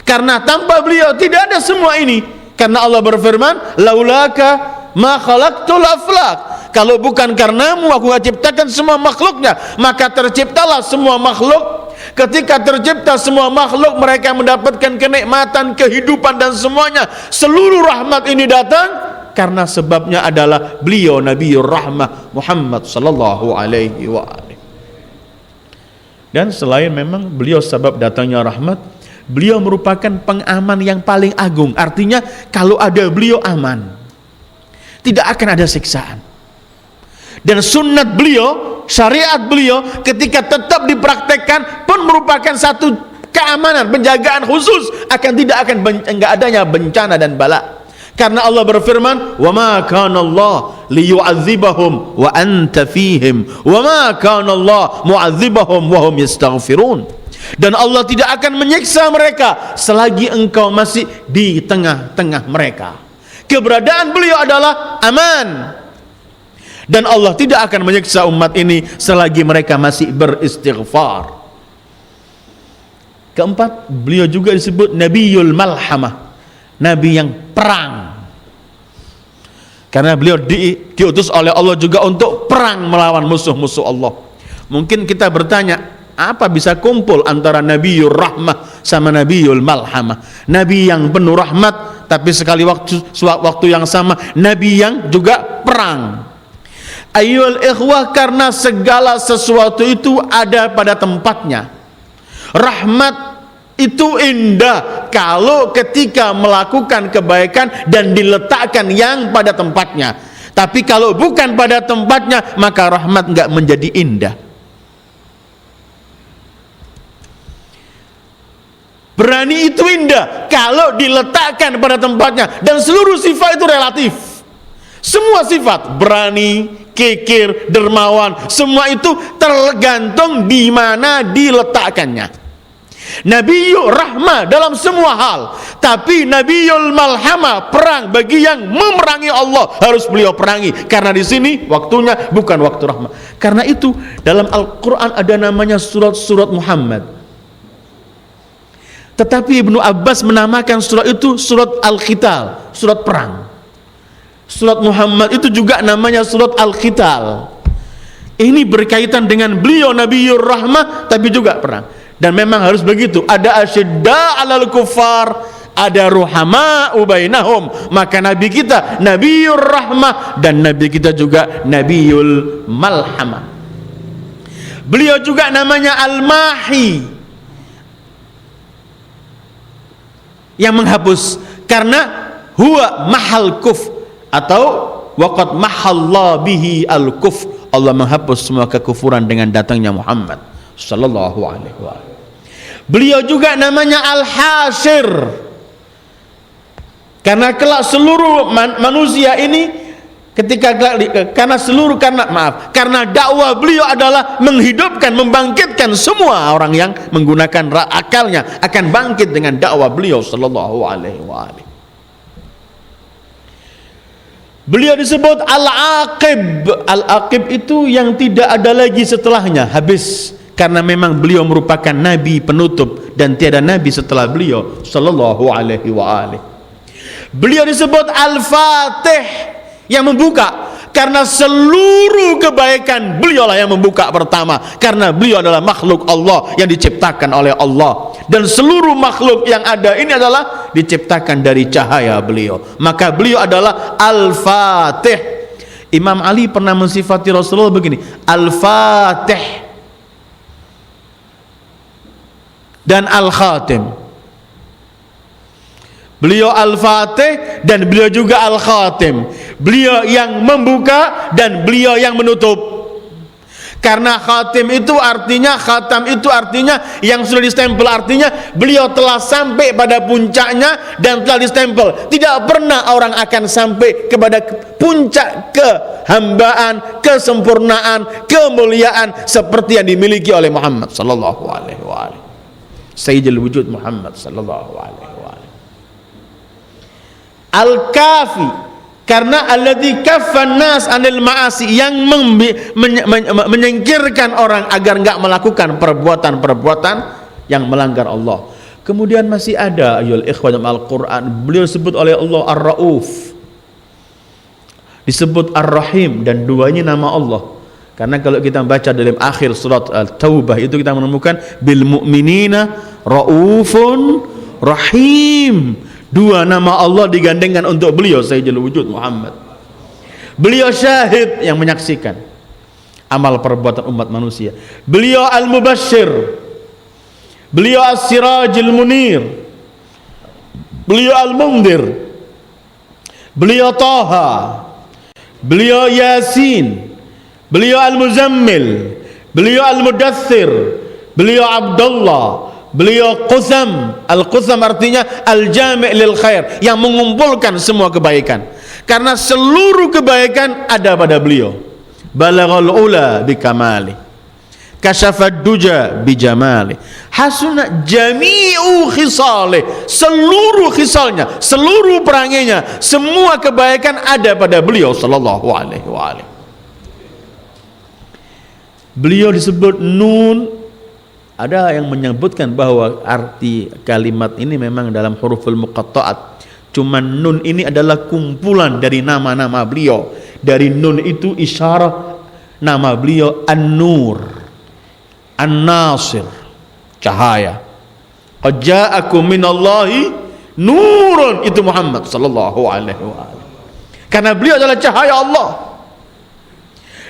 Karena tanpa beliau tidak ada semua ini. Karena Allah berfirman, laulaka ma khalaqtul aflaq. Kalau bukan karenamu aku ciptakan semua makhluknya. Maka terciptalah semua makhluk. Ketika tercipta semua makhluk, mereka mendapatkan kenikmatan, kehidupan dan semuanya. Seluruh rahmat ini datang karena sebabnya adalah beliau Nabiur Rahmah Muhammad sallallahu alaihi wa alihi. Dan selain memang beliau sebab datangnya rahmat, beliau merupakan pengaman yang paling agung. Artinya kalau ada beliau aman, tidak akan ada siksaan. Dan sunnat beliau, syariat beliau ketika tetap dipraktekkan pun merupakan satu keamanan, penjagaan khusus akan enggak adanya bencana dan bala. Karena Allah berfirman, "Wa ma kana Allah liyu'adzibahum wa anta fihim, wa ma kana Allah mu'adzibahum wa hum yastaghfirun." Dan Allah tidak akan menyiksa mereka selagi engkau masih di tengah-tengah mereka. Keberadaan beliau adalah aman. Dan Allah tidak akan menyiksa umat ini selagi mereka masih beristighfar. Keempat, beliau juga disebut Nabiyul Malhamah, Nabi yang perang. Karena beliau diutus oleh Allah juga untuk perang melawan musuh-musuh Allah. Mungkin kita bertanya, apa bisa kumpul antara Nabiyur Rahmah sama Nabiyul Malhamah? Nabi yang penuh rahmat, tapi sekali waktu yang sama Nabi yang juga perang. Ayyuhal ikhwah, karena segala sesuatu itu ada pada tempatnya. Rahmat itu indah kalau ketika melakukan kebaikan dan diletakkan yang pada tempatnya. Tapi kalau bukan pada tempatnya, maka rahmat enggak menjadi indah. Berani itu indah kalau diletakkan pada tempatnya, dan seluruh sifat itu relatif. Semua sifat, berani, kikir, dermawan, semua itu tergantung di mana diletakkannya. Nabiyul Rahmah dalam semua hal, tapi Nabiyul Malhamah, perang bagi yang memerangi Allah harus beliau perangi, karena di sini waktunya bukan waktu rahmah. Karena itu dalam Al-Quran ada namanya surat-surat Muhammad. Tetapi Ibnu Abbas menamakan surat itu surat Al-Qital, surat perang. Surat Muhammad itu juga namanya surat Al-Qital. Ini berkaitan dengan beliau Nabiyur Rahmah, tapi juga perang. Dan memang harus begitu. Ada asyidda 'alal kuffar, ada ruhama'u bainahum. Maka Nabi kita Nabiyur Rahmah, dan Nabi kita juga Nabiyul Malhamah. Beliau juga namanya Al-Mahi, yang menghapus, karena huwa mahal kuf, atau waqad mahalla bihi al-kuf. Allah menghapus semua kekufuran dengan datangnya Muhammad sallallahu alaihi wasallam. Beliau juga namanya Al-Hasyir, karena kelak seluruh manusia ini karena dakwah beliau adalah menghidupkan, membangkitkan semua orang yang menggunakan akalnya akan bangkit dengan dakwah beliau sallallahu alaihi wasallam. Beliau disebut Al-Aqib. Al-Aqib itu yang tidak ada lagi setelahnya, habis. Karena memang beliau merupakan nabi penutup dan tiada nabi setelah beliau sallallahu alaihi wasallam. Beliau disebut Al-Fatih, yang membuka, karena seluruh kebaikan beliaulah yang membuka pertama, karena beliau adalah makhluk Allah yang diciptakan oleh Allah, dan seluruh makhluk yang ada ini adalah diciptakan dari cahaya beliau. Maka beliau adalah Al-Fatih. Imam Ali pernah mensifati Rasulullah begini, Al-Fatih dan Al-Khatim. Beliau Al-Fatih dan beliau juga Al-Khatim. Beliau yang membuka dan beliau yang menutup. Karena khatim itu artinya, khatam itu artinya yang sudah distempel, artinya beliau telah sampai pada puncaknya dan telah distempel. Tidak pernah orang akan sampai kepada puncak kehambaan, kesempurnaan, kemuliaan seperti yang dimiliki oleh Muhammad sallallahu alaihi wasallam. Sayyidul wujud Muhammad sallallahu alaihi wasallam. Al-kafi, karena alladzi kaffan nas anil ma'asi, yang menyingkirkan orang agar enggak melakukan perbuatan-perbuatan yang melanggar Allah. Kemudian masih ada ayol ikhwan dalam Al-Quran, beliau sebut oleh Allah Ar-Rauf, disebut Ar-Rahim, dan duanya nama Allah. Karena kalau kita baca dalam akhir surat At-Taubah itu kita menemukan bil mu'minina raufun rahim. Dua nama Allah digandengkan untuk beliau Sayyidul Wujud Muhammad. Beliau syahid yang menyaksikan amal perbuatan umat manusia. Beliau al-mubasyir, beliau as-sirajul munir, beliau al-mundir, beliau Taha, beliau Yasin, beliau al-muzammil, beliau al-mudaththir, beliau Abdullah, beliau Qusam. Al-Qusam artinya al-jami' lil khair, yang mengumpulkan semua kebaikan, karena seluruh kebaikan ada pada beliau. Balaghal ula bikamali, kasyafad duja bijamali, hasuna jami'u khisali, seluruh khisalnya, seluruh perangainya, semua kebaikan ada pada beliau sallallahu alaihi wa alihi. Beliau disebut Nun. Ada yang menyebutkan bahwa arti kalimat ini memang dalam huruful muqatta'at. Cuman Nun ini adalah kumpulan dari nama-nama beliau. Dari Nun itu isyarat nama beliau An-Nur, An-Nasir, cahaya. Qad ja'akum minallahi nurun, itu Muhammad sallallahu alaihi wasallam. Karena beliau adalah cahaya Allah.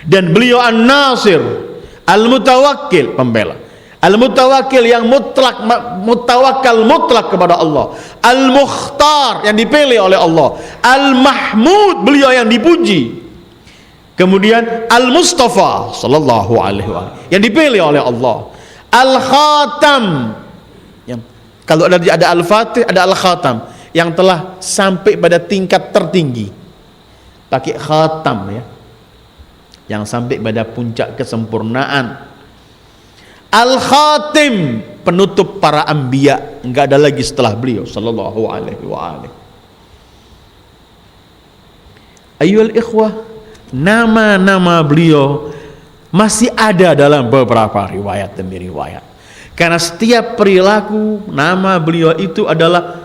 Dan beliau An-Nasir, Al-Mutawakkil, pembela. Al-Mutawakkil yang mutlak, mutawakal mutlak kepada Allah. Al-Mukhtar, yang dipilih oleh Allah. Al-Mahmud, beliau yang dipuji. Kemudian Al-Mustafa sallallahu alaihi wasallam, yang dipilih oleh Allah. Al-Khatam, yang kalau ada Al-Fatih, ada Al-Khatam, yang telah sampai pada tingkat tertinggi. Pakai khatam ya, yang sampai pada puncak kesempurnaan. Al-Khatim, penutup para anbiya, enggak ada lagi setelah beliau sallallahu alaihi wa alihi. Ayyuhal ikhwah, nama-nama beliau masih ada dalam beberapa riwayat demi riwayat. Karena setiap perilaku nama beliau itu adalah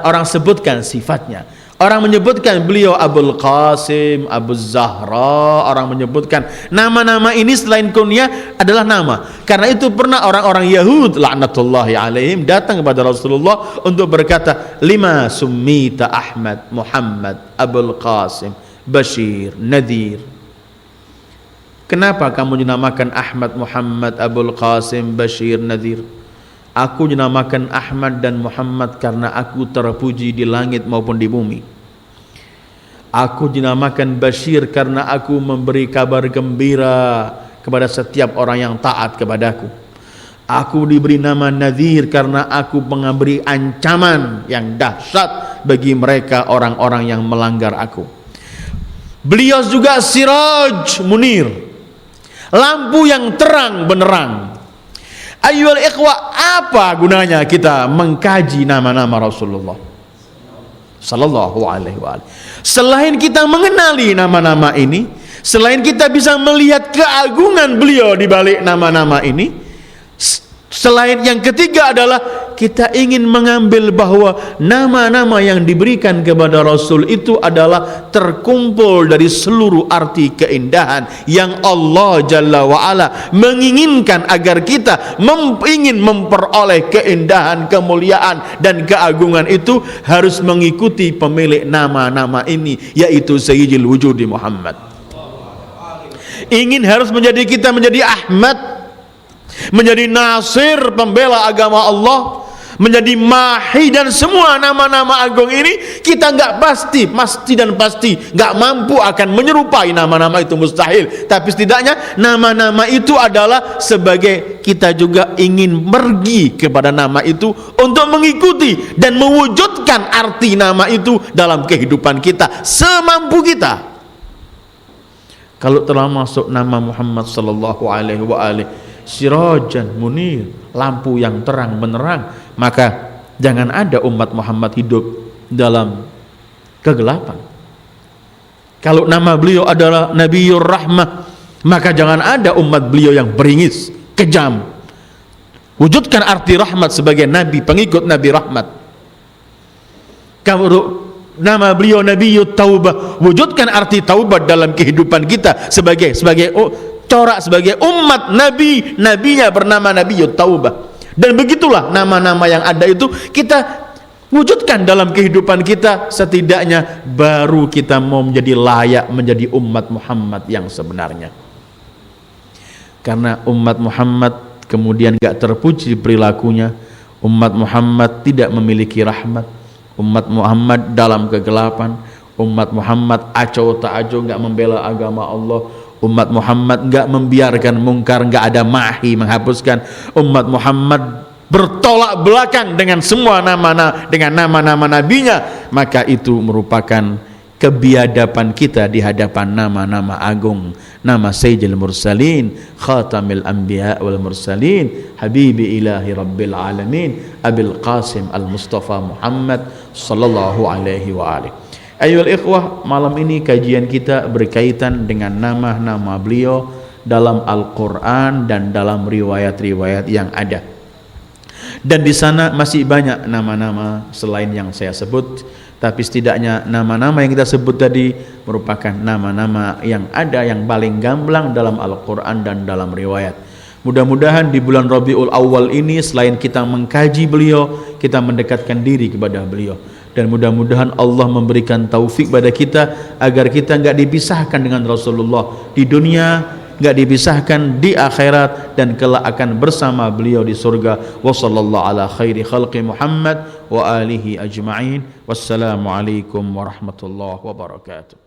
orang sebutkan sifatnya. Orang menyebutkan beliau Abul Qasim, Abu Zahra. Orang menyebutkan nama-nama ini selain kunyah adalah nama. Karena itu pernah orang-orang Yahud laknatullahi alaihim datang kepada Rasulullah untuk berkata, lima summita Ahmad, Muhammad, Abul Qasim, Bashir, Nadir. Kenapa kamu dinamakan Ahmad, Muhammad, Abul Qasim, Bashir, Nadir? Aku dinamakan Ahmad dan Muhammad karena aku terpuji di langit maupun di bumi. Aku dinamakan Bashir karena aku memberi kabar gembira kepada setiap orang yang taat kepadaku. Aku diberi nama Nadir karena aku memberi ancaman yang dahsyat bagi mereka orang-orang yang melanggar aku. Beliau juga Siraj Munir, lampu yang terang benderang. Ayyuhal ikhwah, apa gunanya kita mengkaji nama-nama Rasulullah sallallahu alaihi wa alihi? Selain kita mengenali nama-nama ini, selain kita bisa melihat keagungan beliau di balik nama-nama ini, selain yang ketiga adalah kita ingin mengambil bahwa nama-nama yang diberikan kepada Rasul itu adalah terkumpul dari seluruh arti keindahan yang Allah Jalla wa'ala menginginkan agar kita ingin memperoleh keindahan, kemuliaan dan keagungan itu harus mengikuti pemilik nama-nama ini, yaitu Sayyidul Wujudi Muhammad. Ingin harus kita menjadi Ahmad, menjadi Nasir, pembela agama Allah, menjadi Mahi, dan semua nama-nama agung ini kita nggak pasti nggak mampu akan menyerupai nama-nama itu, mustahil. Tapi setidaknya nama-nama itu adalah sebagai kita juga ingin pergi kepada nama itu untuk mengikuti dan mewujudkan arti nama itu dalam kehidupan kita semampu kita. Kalau telah masuk nama Muhammad sallallahu alaihi wa alihi, Sirajan Munir, lampu yang terang menerang, maka jangan ada umat Muhammad hidup dalam kegelapan. Kalau nama beliau adalah Nabiyur Rahmah, maka jangan ada umat beliau yang beringis, kejam. Wujudkan arti rahmat sebagai nabi, pengikut Nabi Rahmat. Kalau nama beliau Nabiyut Taubah, wujudkan arti taubat dalam kehidupan kita sebagai corak, sebagai umat nabi, nabinya bernama Nabiyut Taubah. Dan begitulah nama-nama yang ada itu kita wujudkan dalam kehidupan kita, setidaknya baru kita mau menjadi layak menjadi umat Muhammad yang sebenarnya. Karena umat Muhammad kemudian gak terpuji perilakunya, umat Muhammad tidak memiliki rahmat, umat Muhammad dalam kegelapan, umat Muhammad aco tak aco gak membela agama Allah, umat Muhammad gak membiarkan mungkar, gak ada mahi menghapuskan, umat Muhammad bertolak belakang dengan semua nama-nama nabinya, maka itu merupakan kebiadaban kita di hadapan nama-nama agung, nama Sayyidil Mursalin, Khatamil Anbiya wal Mursalin, Habibi Ilahi Rabbil Alamin, Abil Qasim Al-Mustafa Muhammad sallallahu alaihi wa alihi. Ayyuhal ikhwah, malam ini kajian kita berkaitan dengan nama-nama beliau dalam Al-Quran dan dalam riwayat-riwayat yang ada. Dan di sana masih banyak nama-nama selain yang saya sebut, tapi setidaknya nama-nama yang kita sebut tadi merupakan nama-nama yang ada yang paling gamblang dalam Al-Quran dan dalam riwayat. Mudah-mudahan di bulan Rabiul Awal ini selain kita mengkaji beliau, kita mendekatkan diri kepada beliau. Dan mudah-mudahan Allah memberikan taufik pada kita agar kita enggak dipisahkan dengan Rasulullah di dunia, enggak dipisahkan di akhirat, dan kelak akan bersama beliau di surga. Wa sallallahu ala khairi khalqi Muhammad wa alihi ajma'in. Wassalamu alaikum warahmatullahi wabarakatuh.